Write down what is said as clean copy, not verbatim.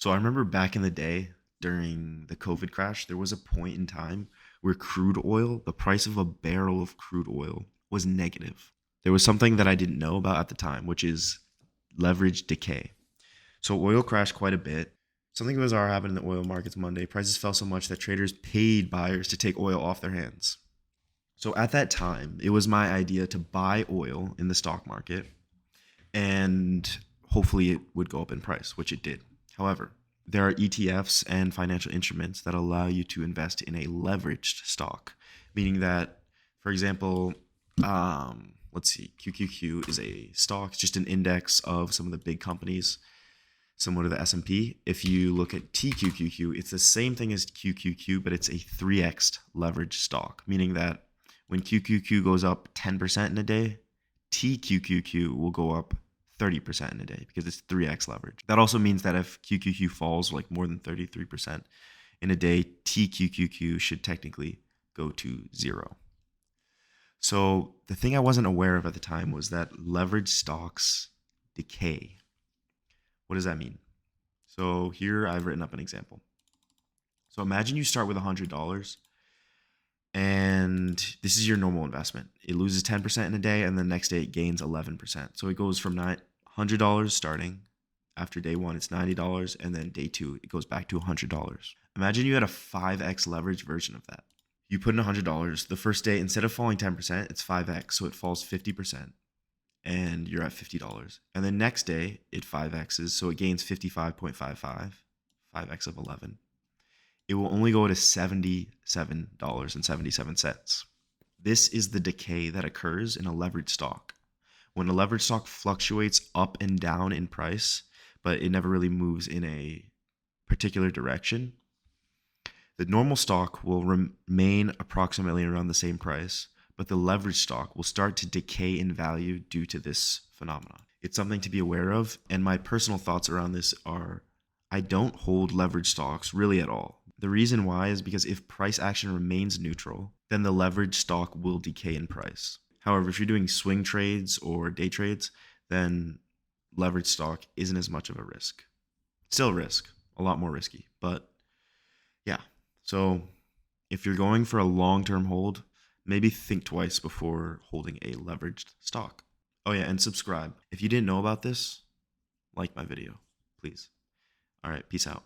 So I remember back in the day during the COVID crash, there was a point in time where crude oil, the price of a barrel of crude oil was negative. There was something that I didn't know about at the time, which is leverage decay. So oil crashed quite a bit. Something bizarre happened in the oil markets Monday. Prices fell so much that traders paid buyers to take oil off their hands. So at that time, it was my idea to buy oil in the stock market and hopefully it would go up in price, which it did. However, there are ETFs and financial instruments that allow you to invest in a leveraged stock, meaning that, for example, let's see, QQQ is a stock, it's just an index of some of the big companies similar to the S&P. If you look at TQQQ, it's the same thing as QQQ, but it's a 3x leveraged stock, meaning that when QQQ goes up 10% in a day, TQQQ will go up 30% in a day because it's 3x leverage. That also means that if QQQ falls like more than 33% in a day, TQQQ should technically go to zero. So the thing I wasn't aware of at the time was that leveraged stocks decay. What does that mean? So here I've written up an example. So imagine you start with $100 and this is your normal investment. It loses 10% in a day and the next day it gains 11%. So it goes from $100 starting. After day one, it's $90, and then day two, it goes back to $100. Imagine you had a 5x leverage version of that. You put in $100. The first day, instead of falling 10%, it's 5x, so it falls 50%, and you're at $50. And the next day, it 5x's, so it gains 55.55, 5x of 11. It will only go to $77.77. This is the decay that occurs in a leveraged stock. When a leveraged stock fluctuates up and down in price, but it never really moves in a particular direction, the normal stock will remain approximately around the same price, but the leveraged stock will start to decay in value due to this phenomenon. It's something to be aware of, and my personal thoughts around this are I don't hold leveraged stocks really at all. The reason why is because if price action remains neutral, then the leveraged stock will decay in price. However, if you're doing swing trades or day trades, then leveraged stock isn't as much of a risk. Still a risk, a lot more risky, but yeah. So if you're going for a long-term hold, maybe think twice before holding a leveraged stock. Oh yeah, and subscribe. If you didn't know about this, like my video, please. All right, peace out.